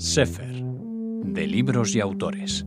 Sefer, de libros y autores.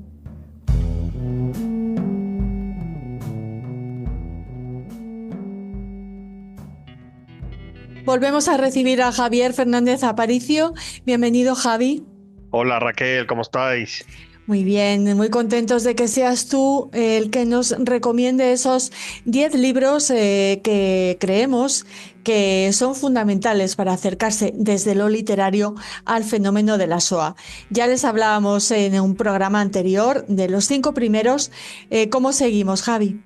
Volvemos a recibir a Javier Fernández Aparicio. Bienvenido, Javi. Hola Raquel, ¿cómo estáis? Muy bien, muy contentos de que seas tú el que nos recomiende esos 10 libros que creemos que son fundamentales para acercarse desde lo literario al fenómeno de la SOA. Ya les hablábamos en un programa anterior de los 5 primeros. ¿Cómo seguimos, Javi?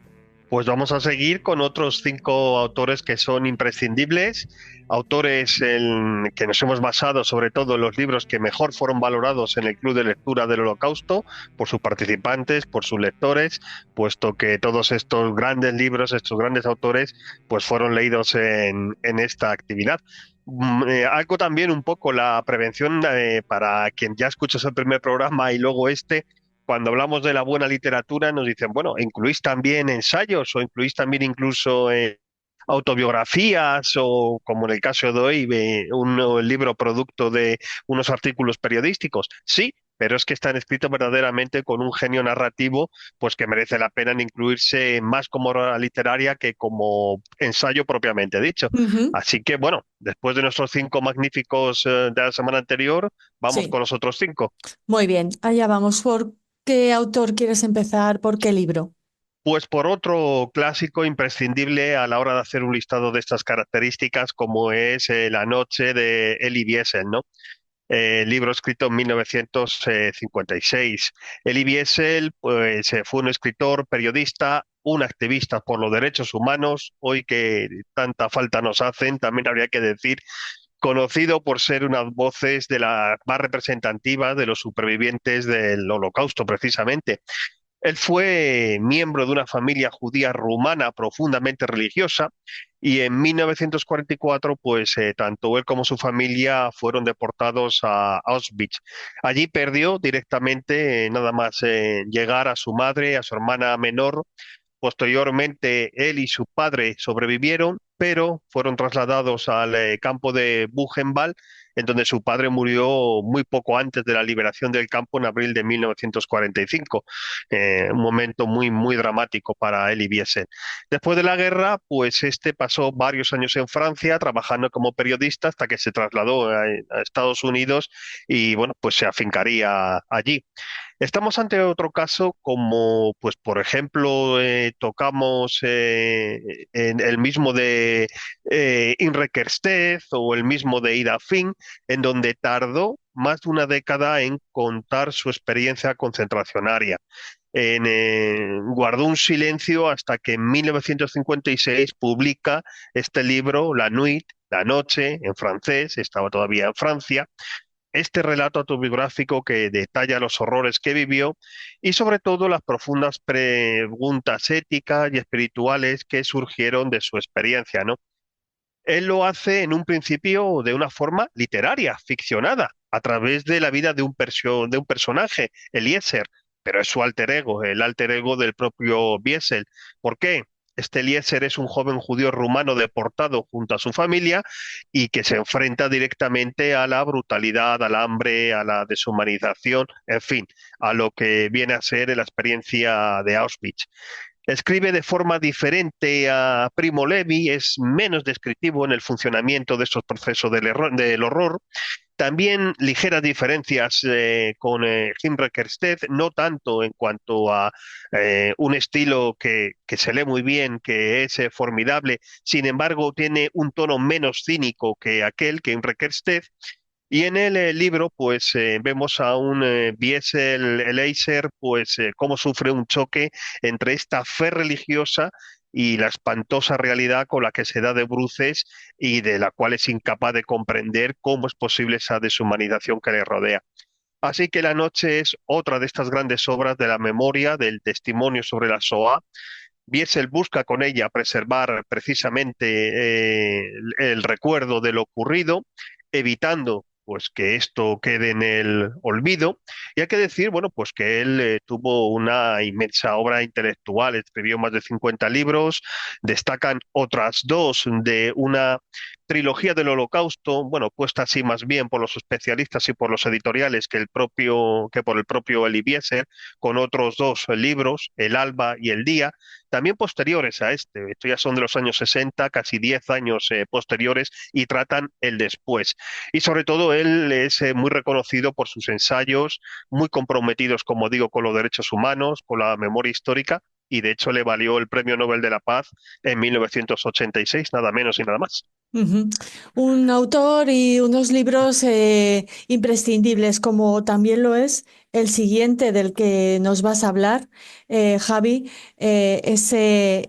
Pues vamos a seguir con otros 5 autores que son imprescindibles, autores en que nos hemos basado sobre todo en los libros que mejor fueron valorados en el Club de Lectura del Holocausto por sus participantes, por sus lectores, puesto que todos estos grandes libros, estos grandes autores, pues fueron leídos en esta actividad. Algo también un poco la prevención para quien ya escuchas el primer programa y luego este. Cuando hablamos de la buena literatura nos dicen, bueno, ¿incluís también ensayos o incluís también incluso autobiografías o, como en el caso de hoy, un libro producto de unos artículos periodísticos? Sí, pero es que están escritos verdaderamente con un genio narrativo, pues que merece la pena en incluirse más como obra literaria que como ensayo propiamente dicho. Ujú. Así que, bueno, después de nuestros 5 magníficos de la semana anterior, vamos Sí, con los otros 5. muy bien. Allá vamos. ¿Por qué autor quieres empezar? ¿Por qué libro? Pues por otro clásico imprescindible a la hora de hacer un listado de estas características, como es La noche de Elie Wiesel, ¿no? Libro escrito en 1956. Elie Wiesel, pues, fue un escritor, periodista, un activista por los derechos humanos, hoy que tanta falta nos hacen, también habría que decir, conocido por ser unas voces de las más representativas de los supervivientes del Holocausto, precisamente. Él fue miembro de una familia judía rumana profundamente religiosa y en 1944, pues tanto él como su familia fueron deportados a Auschwitz. Allí perdió directamente, nada más llegar, a su madre, a su hermana menor. Posteriormente, él y su padre sobrevivieron, pero fueron trasladados al campo de Buchenwald, en donde su padre murió muy poco antes de la liberación del campo en abril de 1945. Un momento muy, muy dramático para Elie Wiesel. Después de la guerra, pues este pasó varios años en Francia trabajando como periodista hasta que se trasladó a Estados Unidos y, bueno, pues se afincaría allí. Estamos ante otro caso como, pues, por ejemplo, tocamos en el mismo de Imre Kertész o el mismo de Ida Fink, en donde tardó más de una década en contar su experiencia concentracionaria. Guardó un silencio hasta que en 1956 publica este libro, La Nuit, La Noche, en francés, estaba todavía en Francia, este relato autobiográfico que detalla los horrores que vivió y sobre todo las profundas preguntas éticas y espirituales que surgieron de su experiencia, ¿no? Él lo hace en un principio de una forma literaria, ficcionada, a través de la vida de un personaje, Eliezer, pero es su alter ego, el alter ego del propio Wiesel. ¿Por qué? Este Eliezer es un joven judío rumano deportado junto a su familia y que se enfrenta directamente a la brutalidad, al hambre, a la deshumanización, en fin, a lo que viene a ser la experiencia de Auschwitz. Escribe de forma diferente a Primo Levi, es menos descriptivo en el funcionamiento de estos procesos del horror. También ligeras diferencias con Imre Kertész, no tanto en cuanto a un estilo que se lee muy bien, que es formidable, sin embargo tiene un tono menos cínico que aquel que Imre Kertész. Y en el libro, pues vemos a un Wiesel Eleiser, pues cómo sufre un choque entre esta fe religiosa y la espantosa realidad con la que se da de bruces y de la cual es incapaz de comprender cómo es posible esa deshumanización que le rodea. Así que La Noche es otra de estas grandes obras de la memoria, del testimonio sobre la Shoah. Wiesel busca con ella preservar precisamente el recuerdo de lo ocurrido, evitando pues que esto quede en el olvido. Y hay que decir, bueno, pues que él tuvo una inmensa obra intelectual, escribió más de 50 libros, destacan otras dos de una trilogía del Holocausto, bueno, puesta así más bien por los especialistas y por los editoriales que por el propio Elie Wiesel, con otros dos libros, El Alba y El Día, también posteriores a este. Estos ya son de los años 60, casi 10 años posteriores, y tratan el después. Y sobre todo él es muy reconocido por sus ensayos, muy comprometidos, como digo, con los derechos humanos, con la memoria histórica, y de hecho le valió el Premio Nobel de la Paz en 1986, nada menos y nada más. Ujú. Un autor y unos libros imprescindibles, como también lo es el siguiente del que nos vas a hablar, Javi, es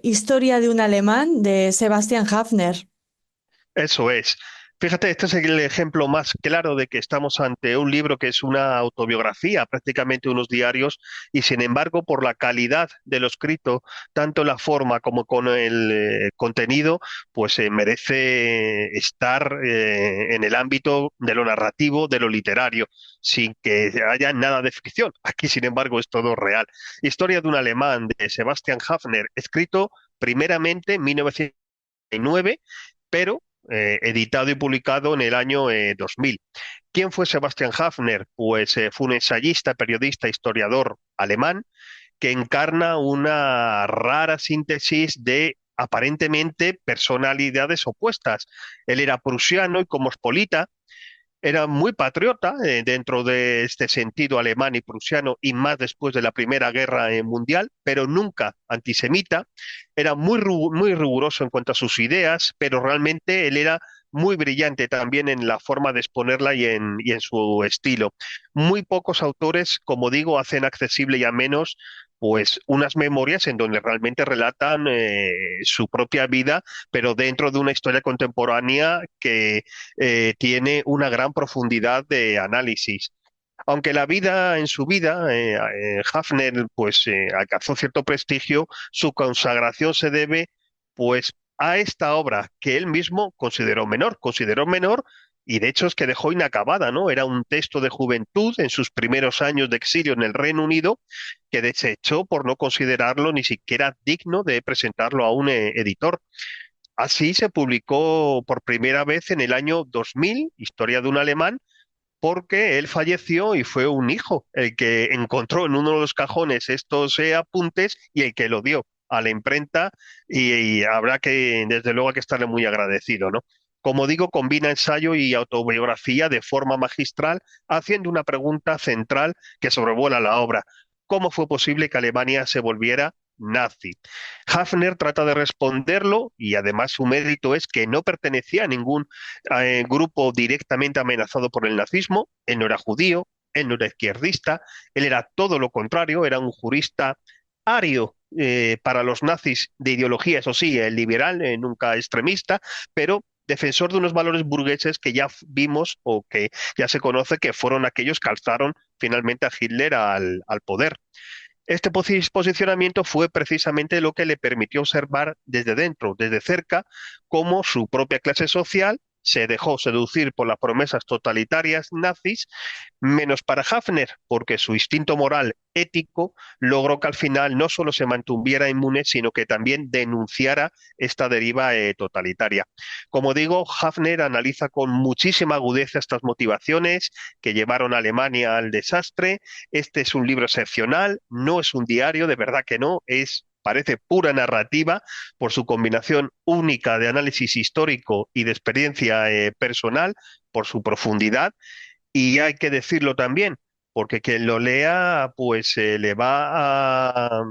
Historia de un alemán de Sebastian Hafner. Eso es. Fíjate, este es el ejemplo más claro de que estamos ante un libro que es una autobiografía, prácticamente unos diarios, y sin embargo, por la calidad de lo escrito, tanto en la forma como con el contenido, pues merece estar en el ámbito de lo narrativo, de lo literario, sin que haya nada de ficción. Aquí, sin embargo, es todo real. Historia de un alemán de Sebastian Hafner, escrito primeramente en 1909, pero editado y publicado en el año 2000. ¿Quién fue Sebastian Hafner? Pues fue un ensayista, periodista, historiador alemán que encarna una rara síntesis de aparentemente personalidades opuestas. Él era prusiano y cosmopolita, era muy patriota dentro de este sentido alemán y prusiano y más después de la Primera Guerra Mundial, pero nunca antisemita. Era muy riguroso en cuanto a sus ideas, pero realmente él era muy brillante también en la forma de exponerla y en su estilo. Muy pocos autores, como digo, hacen accesible y a menos pues unas memorias en donde realmente relatan su propia vida, pero dentro de una historia contemporánea que tiene una gran profundidad de análisis. Aunque la vida en su vida, Hafner pues alcanzó cierto prestigio, su consagración se debe pues a esta obra que él mismo consideró menor y de hecho es que dejó inacabada, ¿no? Era un texto de juventud en sus primeros años de exilio en el Reino Unido que desechó por no considerarlo ni siquiera digno de presentarlo a un editor. Así se publicó por primera vez en el año 2000, Historia de un alemán, porque él falleció y fue un hijo el que encontró en uno de los cajones estos apuntes y el que lo dio a la imprenta y habrá que, desde luego, hay que estarle muy agradecido, ¿no? Como digo, combina ensayo y autobiografía de forma magistral, haciendo una pregunta central que sobrevuela la obra. ¿Cómo fue posible que Alemania se volviera nazi? Hafner trata de responderlo y además su mérito es que no pertenecía a ningún grupo directamente amenazado por el nazismo. Él no era judío, él no era izquierdista, él era todo lo contrario, era un jurista ario para los nazis de ideología, eso sí, liberal, nunca extremista, pero defensor de unos valores burgueses que ya vimos o que ya se conoce que fueron aquellos que alzaron finalmente a Hitler al poder. Este posicionamiento fue precisamente lo que le permitió observar desde dentro, desde cerca, cómo su propia clase social se dejó seducir por las promesas totalitarias nazis, menos para Hafner, porque su instinto moral ético logró que al final no solo se mantuviera inmune, sino que también denunciara esta deriva totalitaria. Como digo, Hafner analiza con muchísima agudeza estas motivaciones que llevaron a Alemania al desastre. Este es un libro excepcional, no es un diario, de verdad que no, parece pura narrativa por su combinación única de análisis histórico y de experiencia personal, por su profundidad. Y hay que decirlo también, porque quien lo lea, pues le va a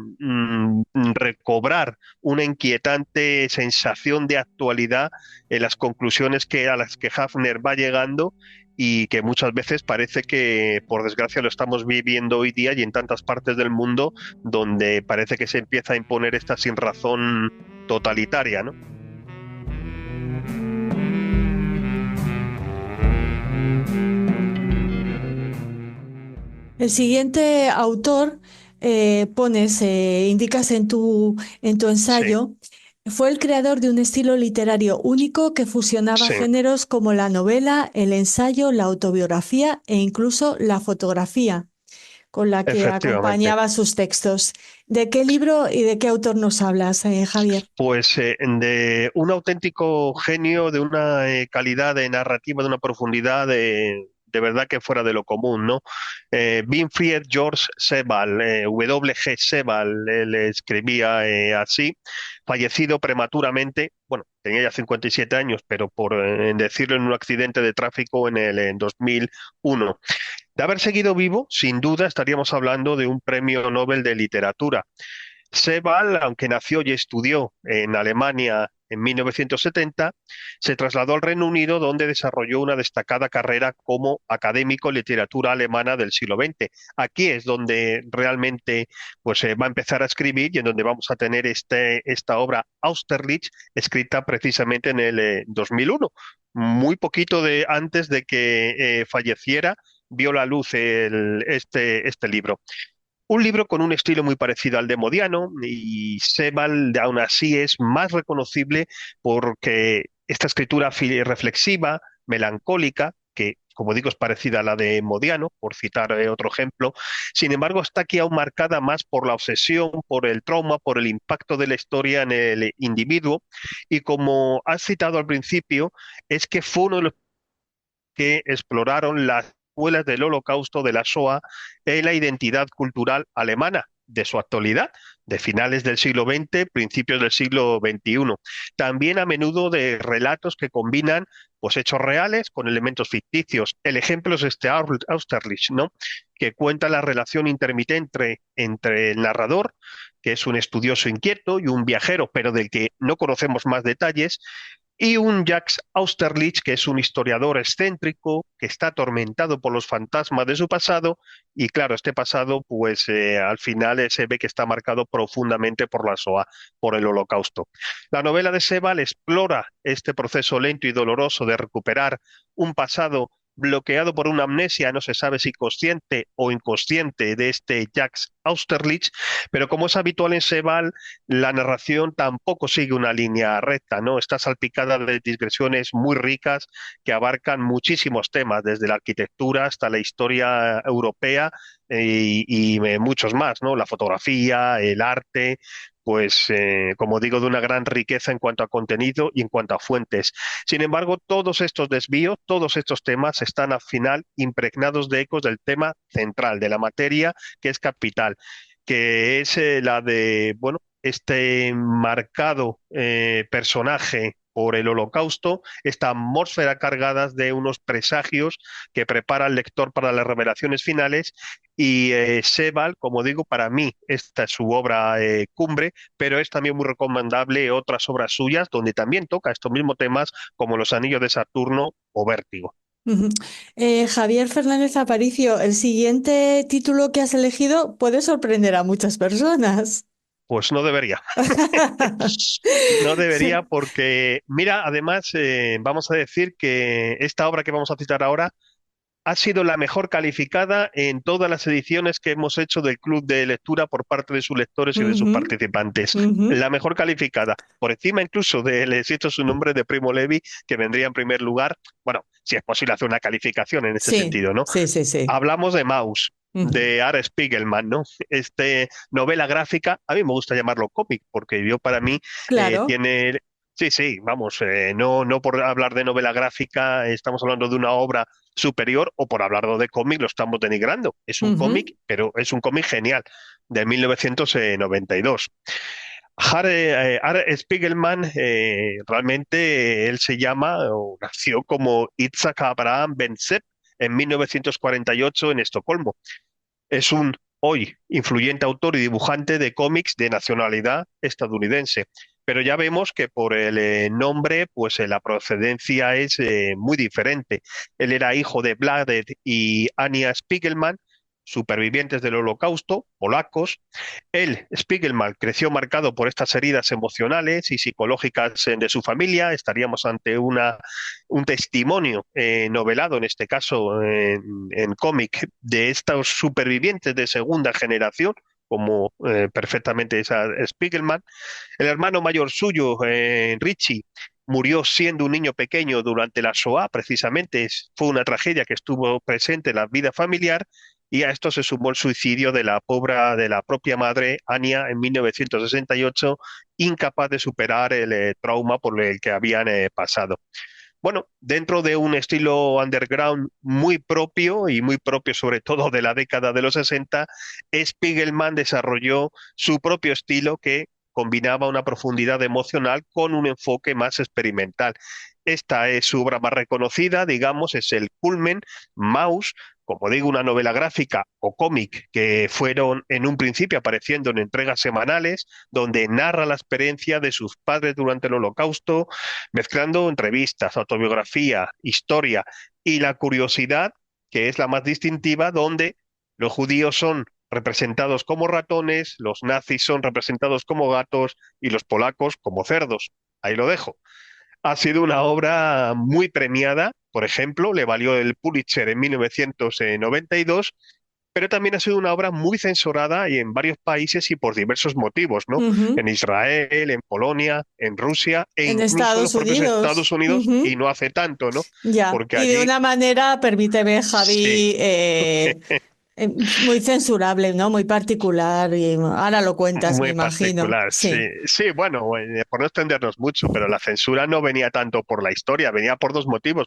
recobrar una inquietante sensación de actualidad en las conclusiones a las que Hafner va llegando y que muchas veces parece que, por desgracia, lo estamos viviendo hoy día y en tantas partes del mundo donde parece que se empieza a imponer esta sinrazón totalitaria, ¿no? El siguiente autor, indicas en tu Sí, ensayo, fue el creador de un estilo literario único que fusionaba sí. géneros como la novela, el ensayo, la autobiografía e incluso la fotografía. con la que efectivamente. acompañaba sus textos. ¿De qué libro y de qué autor nos hablas, Javier? Pues de un auténtico genio, de una calidad de narrativa, de una profundidad de verdad que fuera de lo común, ¿no? Winfried George Sebald, W.G. Sebald, él escribía así, fallecido prematuramente, bueno, tenía ya 57 años, pero por decirlo, en un accidente de tráfico en 2001. De haber seguido vivo, sin duda estaríamos hablando de un premio Nobel de literatura. Sebald, aunque nació y estudió en Alemania en 1970, se trasladó al Reino Unido, donde desarrolló una destacada carrera como académico en literatura alemana del siglo XX. Aquí es donde realmente pues, va a empezar a escribir y en donde vamos a tener esta obra Austerlitz, escrita precisamente en el 2001, muy poquito antes de que falleciera, vio la luz este libro. Un libro con un estilo muy parecido al de Modiano, y Sebald aún así es más reconocible porque esta escritura reflexiva, melancólica, que como digo es parecida a la de Modiano, por citar otro ejemplo, sin embargo está aquí aún marcada más por la obsesión, por el trauma, por el impacto de la historia en el individuo, y como has citado al principio, es que fue uno de los que exploraron las secuelas del Holocausto, de la Shoah, en la identidad cultural alemana de su actualidad, de finales del siglo XX, principios del siglo XXI. También a menudo de relatos que combinan pues, hechos reales con elementos ficticios. El ejemplo es este Austerlitz, ¿no? Que cuenta la relación intermitente entre el narrador, que es un estudioso inquieto, y un viajero, pero del que no conocemos más detalles, y un Jacques Austerlitz, que es un historiador excéntrico, que está atormentado por los fantasmas de su pasado, y claro, este pasado, pues al final se ve que está marcado profundamente por la Shoah, por el Holocausto. La novela de Sebald explora este proceso lento y doloroso de recuperar un pasado bloqueado por una amnesia, no se sabe si consciente o inconsciente, de este Jacques Austerlitz, pero como es habitual en Sebald, la narración tampoco sigue una línea recta, ¿no? Está salpicada de digresiones muy ricas que abarcan muchísimos temas, desde la arquitectura hasta la historia europea y muchos más, ¿no? La fotografía, el arte, pues como digo, de una gran riqueza en cuanto a contenido y en cuanto a fuentes. Sin embargo, todos estos desvíos, todos estos temas están al final impregnados de ecos del tema central, de la materia que es capital, que es la de, bueno, este marcado personaje por el Holocausto, esta atmósfera cargada de unos presagios que prepara al lector para las revelaciones finales, y Sebald, como digo, para mí esta es su obra cumbre, pero es también muy recomendable otras obras suyas donde también toca estos mismos temas como Los Anillos de Saturno o Vértigo. Ujú. Javier Fernández Aparicio, el siguiente título que has elegido puede sorprender a muchas personas. Pues no debería. No debería porque, mira, además, vamos a decir que esta obra que vamos a citar ahora ha sido la mejor calificada en todas las ediciones que hemos hecho del Club de Lectura por parte de sus lectores y de sus Ujú, participantes. ujú. La mejor calificada, por encima incluso de, le cito su nombre, de Primo Levi, que vendría en primer lugar. Bueno, si es posible hacer una calificación en este Sí, sentido, ¿no? sí, sí, sí. Hablamos de Maus, Ujú. de Art Spiegelman, ¿no? Este novela gráfica, a mí me gusta llamarlo cómic, porque yo para mí Claro. tiene. Sí, sí, vamos, no por hablar de novela gráfica estamos hablando de una obra superior, o por hablar de cómic lo estamos denigrando. Es un Ujú. cómic, pero es un cómic genial, de 1992. Art Spiegelman, realmente él se llama o nació como Itzhak Abraham Ben-Zepp en 1948 en Estocolmo. Es un hoy influyente autor y dibujante de cómics de nacionalidad estadounidense. Pero ya vemos que por el nombre, pues la procedencia es muy diferente. Él era hijo de Vlad y Ania Spiegelman, supervivientes del Holocausto, polacos. Él, Spiegelman, creció marcado por estas heridas emocionales y psicológicas de su familia. Estaríamos ante un testimonio novelado, en este caso en cómic, de estos supervivientes de segunda generación, como perfectamente es Spiegelman. El hermano mayor suyo, Richie, murió siendo un niño pequeño durante la Shoah, precisamente fue una tragedia que estuvo presente en la vida familiar, y a esto se sumó el suicidio de la propia madre, Anya, en 1968, incapaz de superar el trauma por el que habían pasado. Bueno, dentro de un estilo underground muy propio y muy propio sobre todo de la década de los 60, Spiegelman desarrolló su propio estilo que combinaba una profundidad emocional con un enfoque más experimental. Esta es su obra más reconocida, digamos, es el culmen, Maus, como digo, una novela gráfica o cómic que fueron en un principio apareciendo en entregas semanales, donde narra la experiencia de sus padres durante el Holocausto, mezclando entrevistas, autobiografía, historia y la curiosidad, que es la más distintiva, donde los judíos son representados como ratones, los nazis son representados como gatos y los polacos como cerdos. Ahí lo dejo. Ha sido una obra muy premiada, por ejemplo, le valió el Pulitzer en 1992, pero también ha sido una obra muy censurada y en varios países y por diversos motivos, ¿no? Ujú. En Israel, en Polonia, en Rusia e En incluso en los Estados propios Estados Unidos. Unidos y Ujú. no hace tanto, ¿no? Ya, Porque y de allí una manera, permíteme, sí, Javi, muy censurable, ¿no? Muy particular, y ahora lo cuentas, me muy imagino. particular, sí. Sí. Sí, bueno, por no extendernos mucho, pero la censura no venía tanto por la historia, venía por dos motivos.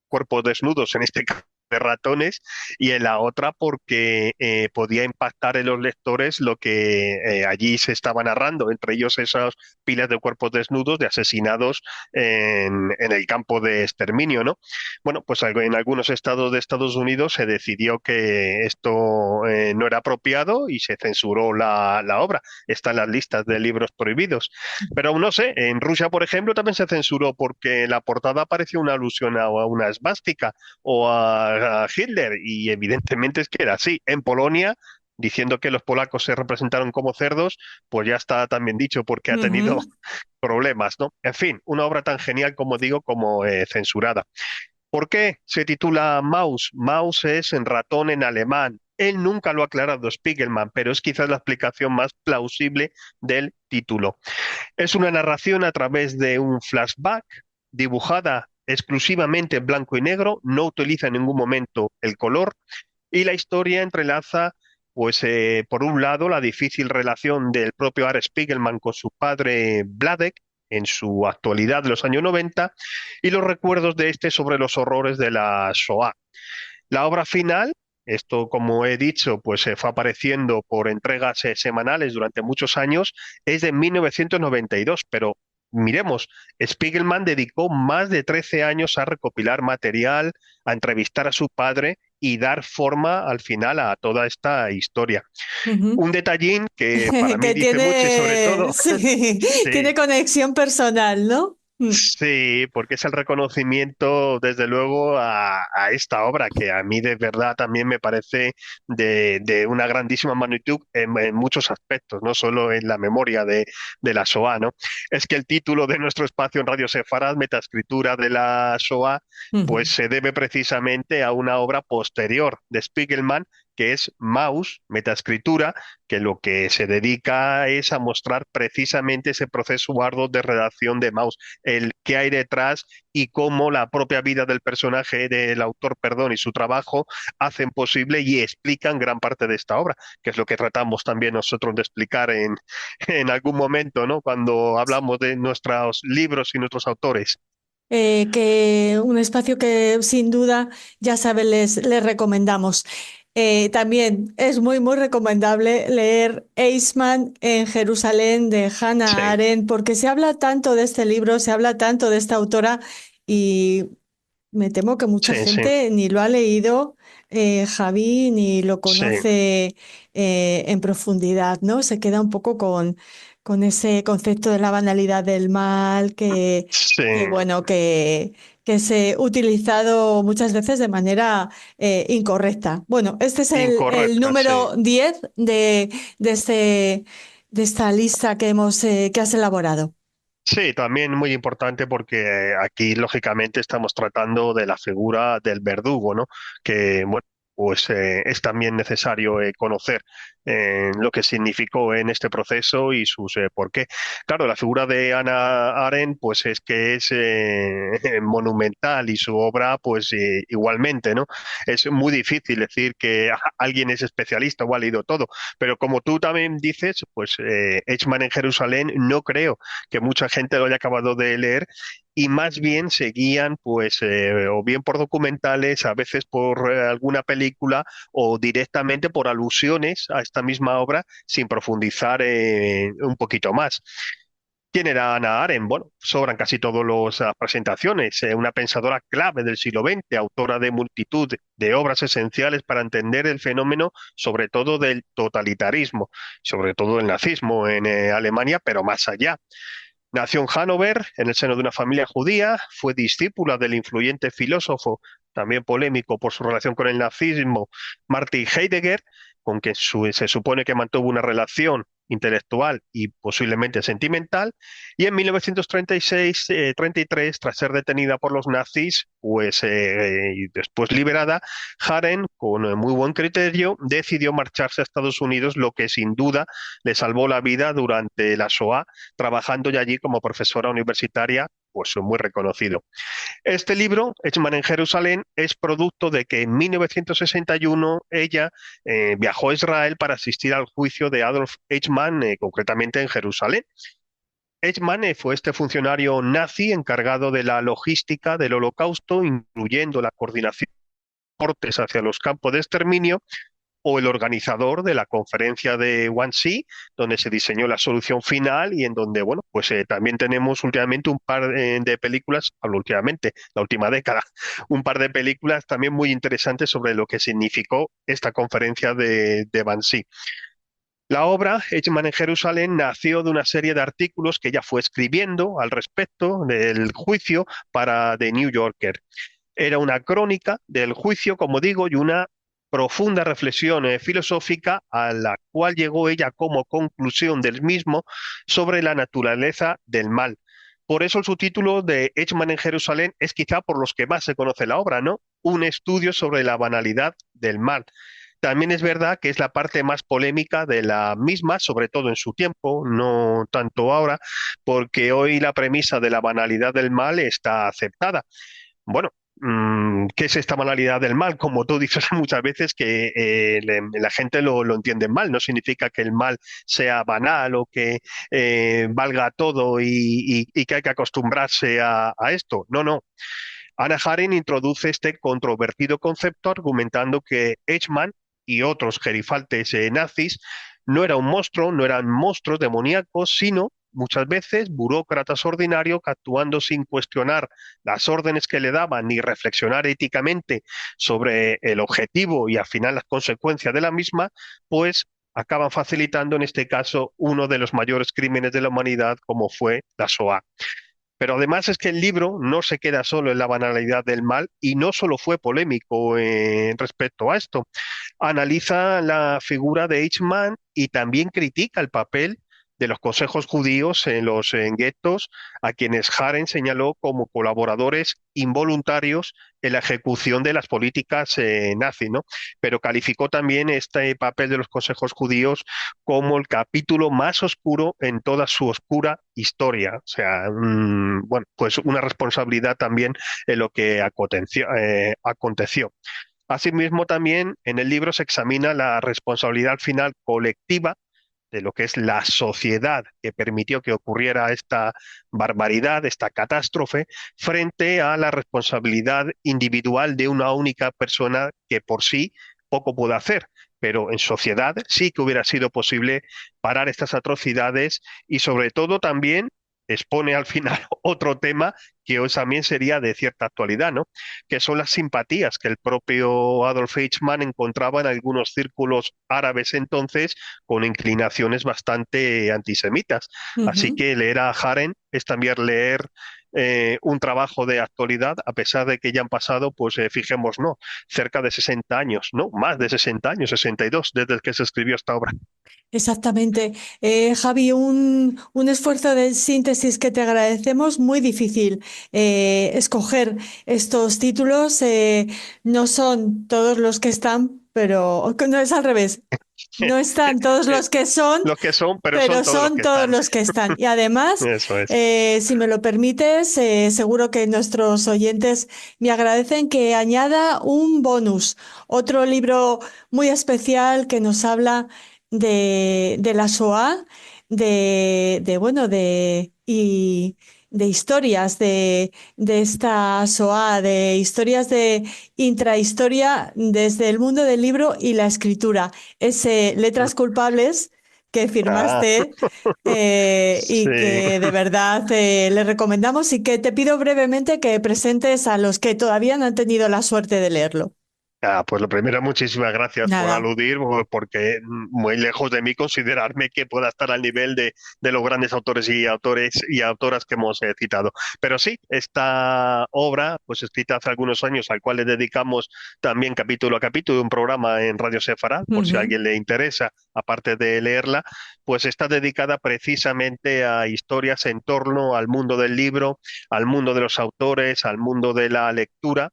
Cuerpos desnudos, en este caso de ratones, y en la otra porque podía impactar en los lectores lo que allí se estaba narrando, entre ellos esas pilas de cuerpos desnudos de asesinados en el campo de exterminio, ¿no? Bueno, pues en algunos estados de Estados Unidos se decidió que esto no era apropiado y se censuró la obra. Está en las listas de libros prohibidos. Pero no sé, en Rusia, por ejemplo, también se censuró porque en la portada apareció una alusión a una esvástica o a Hitler, y evidentemente es que era así. En Polonia, diciendo que los polacos se representaron como cerdos, pues ya está también dicho porque ha tenido Ujú. problemas, ¿no? En fin, una obra tan genial como digo, como censurada. ¿Por qué se titula Maus? Maus es en ratón en alemán. Él nunca lo ha aclarado Spiegelman, pero es quizás la explicación más plausible del título. Es una narración a través de un flashback dibujada exclusivamente en blanco y negro, no utiliza en ningún momento el color, y la historia entrelaza, pues, por un lado, la difícil relación del propio Art Spiegelman con su padre Vladek en su actualidad de los años 90 y los recuerdos de este sobre los horrores de la Shoah. La obra final, esto como he dicho, pues se fue apareciendo por entregas semanales durante muchos años, es de 1992, pero miremos, Spiegelman dedicó más de 13 años a recopilar material, a entrevistar a su padre y dar forma al final a toda esta historia. Ujú. Un detallín que para mí Que dice mucho y sobre tiene, todo, sí, sí, tiene conexión personal, ¿no? sí, porque es el reconocimiento, desde luego, a esta obra, que a mí de verdad también me parece de una grandísima magnitud en muchos aspectos, no solo en la memoria de la Shoah, ¿no? Es que el título de nuestro espacio en Radio Sefarad, Metaescritura de la Shoah, pues Ujú. se debe precisamente a una obra posterior de Spiegelman, que es Maus, Metaescritura, que lo que se dedica es a mostrar precisamente ese proceso arduo de redacción de Maus, el qué hay detrás y cómo la propia vida del personaje, del autor, perdón, y su trabajo hacen posible y explican gran parte de esta obra, que es lo que tratamos también nosotros de explicar en algún momento, ¿no? Cuando hablamos de nuestros libros y nuestros autores. Que un espacio que sin duda, ya saben, les recomendamos. También es muy recomendable leer Eisman en Jerusalén de Hannah Sí, Arendt, porque se habla tanto de este libro, se habla tanto de esta autora y me temo que mucha sí, sí, gente ni lo ha leído, Javi, ni lo sí, conoce en profundidad, ¿no? Se queda un poco con ese concepto de la banalidad del mal sí, que bueno, que se ha utilizado muchas veces de manera incorrecta. Bueno, este es el incorrecta, sí. número 10 de esta lista que que has elaborado. Sí, también muy importante porque aquí lógicamente estamos tratando de la figura del verdugo, ¿no? Que, bueno, pues es también necesario conocer lo que significó en este proceso y sus por qué. Claro, la figura de Hannah Arendt, pues es que es monumental y su obra, pues igualmente, ¿no? Es muy difícil decir que alguien es especialista o ha leído todo, pero como tú también dices, pues Eichmann en Jerusalén no creo que mucha gente lo haya acabado de leer y más bien seguían, pues, o bien por documentales, a veces por alguna película o directamente por alusiones a esta misma obra sin profundizar un poquito más. ¿Quién era Hannah Arendt? Bueno, sobran casi todas las presentaciones. Una pensadora clave del siglo XX, autora de multitud de obras esenciales para entender el fenómeno, sobre todo del totalitarismo, sobre todo del nazismo en Alemania, pero más allá. Nació en Hannover, en el seno de una familia judía, fue discípula del influyente filósofo, también polémico por su relación con el nazismo, Martin Heidegger, con quien se supone que mantuvo una relación intelectual y posiblemente sentimental, y en 1936-33, tras ser detenida por los nazis, pues y después liberada, Haren, con muy buen criterio, decidió marcharse a Estados Unidos, lo que sin duda le salvó la vida durante la Shoah, trabajando ya allí como profesora universitaria, pues muy reconocido. Este libro, Eichmann en Jerusalén, es producto de que en 1961 ella viajó a Israel para asistir al juicio de Adolf Eichmann, concretamente en Jerusalén. Eichmann fue este funcionario nazi encargado de la logística del Holocausto, incluyendo la coordinación de transportes hacia los campos de exterminio, o el organizador de la conferencia de Wannsee, donde se diseñó la solución final y en donde, bueno, pues también tenemos últimamente un par de películas, hablo últimamente, la última década, un par de películas también muy interesantes sobre lo que significó esta conferencia de Wannsee. La obra, Eichmann en Jerusalén, nació de una serie de artículos que ella fue escribiendo al respecto del juicio para The New Yorker. Era una crónica del juicio, como digo, y una profunda reflexión filosófica a la cual llegó ella como conclusión del mismo sobre la naturaleza del mal. Por eso el subtítulo de Eichmann en Jerusalén es quizá por los que más se conoce la obra, ¿no? Un estudio sobre la banalidad del mal. También es verdad que es la parte más polémica de la misma, sobre todo en su tiempo, no tanto ahora, porque hoy la premisa de la banalidad del mal está aceptada. Bueno, ¿qué es esta banalidad del mal? Como tú dices muchas veces que la gente lo entiende mal, no significa que el mal sea banal o que valga todo y que hay que acostumbrarse a esto. No, no. Hannah Arendt introduce este controvertido concepto argumentando que Eichmann y otros gerifaltes nazis no era un monstruo, no eran monstruos demoníacos, sino muchas veces burócratas ordinarios que actuando sin cuestionar las órdenes que le daban ni reflexionar éticamente sobre el objetivo y al final las consecuencias de la misma, pues acaban facilitando en este caso uno de los mayores crímenes de la humanidad como fue la Shoah. Pero además es que el libro no se queda solo en la banalidad del mal y no solo fue polémico respecto a esto. Analiza la figura de Eichmann y también critica el papel de los consejos judíos en los guetos, a quienes Haren señaló como colaboradores involuntarios en la ejecución de las políticas nazi, ¿no? Pero calificó también este papel de los consejos judíos como el capítulo más oscuro en toda su oscura historia. O sea, bueno, pues una responsabilidad también en lo que aconteció. Asimismo, también en el libro se examina la responsabilidad final colectiva de lo que es la sociedad que permitió que ocurriera esta barbaridad, esta catástrofe, frente a la responsabilidad individual de una única persona que por sí poco puede hacer. Pero en sociedad sí que hubiera sido posible parar estas atrocidades y sobre todo también expone al final otro tema que hoy también sería de cierta actualidad, ¿no? Que son las simpatías que el propio Adolf Eichmann encontraba en algunos círculos árabes entonces con inclinaciones bastante antisemitas. Así Ujú. que leer a Haren es también leer un trabajo de actualidad, a pesar de que ya han pasado, pues fijemos, no, cerca de 60 años, no, más de 60 años, 62, desde que se escribió esta obra. Exactamente. Javi, un esfuerzo de síntesis que te agradecemos, muy difícil escoger estos títulos. No son todos los que están, pero no es al revés. No están todos los que son, Los que son, pero son pero todos los son que todos están. los que están. Y además, Eso es. si me lo permites, seguro que nuestros oyentes me agradecen que añada un bonus, otro libro muy especial que nos habla de la Shoah, bueno, de historias de esta Shoah, de historias de intrahistoria desde el mundo del libro y la escritura. Es Letras Culpables que Ah, firmaste y sí. que de verdad le recomendamos y que te pido brevemente que presentes a los que todavía no han tenido la suerte de leerlo. Pues lo primero, muchísimas gracias por Nada. aludir, porque muy lejos de mí considerarme que pueda estar al nivel de los grandes autores y autoras que hemos citado. Pero sí, esta obra, pues escrita hace algunos años, al cual le dedicamos también capítulo a capítulo un programa en Radio Sefarad, por si a Ujú. alguien le interesa, aparte de leerla, pues está dedicada precisamente a historias en torno al mundo del libro, al mundo de los autores, al mundo de la lectura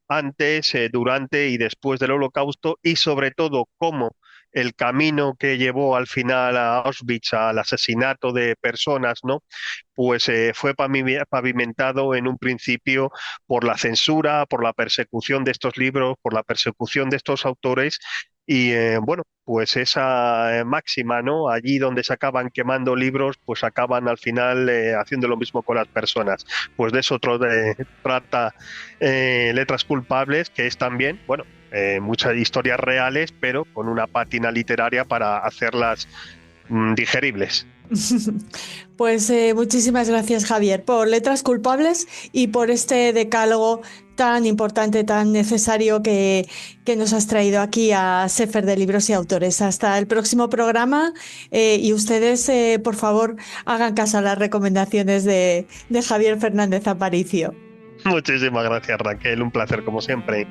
antes, durante y después del Holocausto y sobre todo cómo el camino que llevó al final a Auschwitz, al asesinato de personas, ¿no? Pues fue pavimentado en un principio por la censura, por la persecución de estos libros, por la persecución de estos autores y bueno, pues esa máxima, ¿no? Allí donde se acaban quemando libros, pues acaban al final haciendo lo mismo con las personas. Pues de eso trata Letras Culpables, que es también, bueno, muchas historias reales, pero con una pátina literaria para hacerlas digeribles. Pues muchísimas gracias, Javier, por Letras Culpables y por este decálogo tan importante, tan necesario que nos has traído aquí a Sefer de Libros y Autores. Hasta el próximo programa y ustedes, por favor, hagan caso a las recomendaciones de Javier Fernández Aparicio. Muchísimas gracias, Raquel. Un placer como siempre.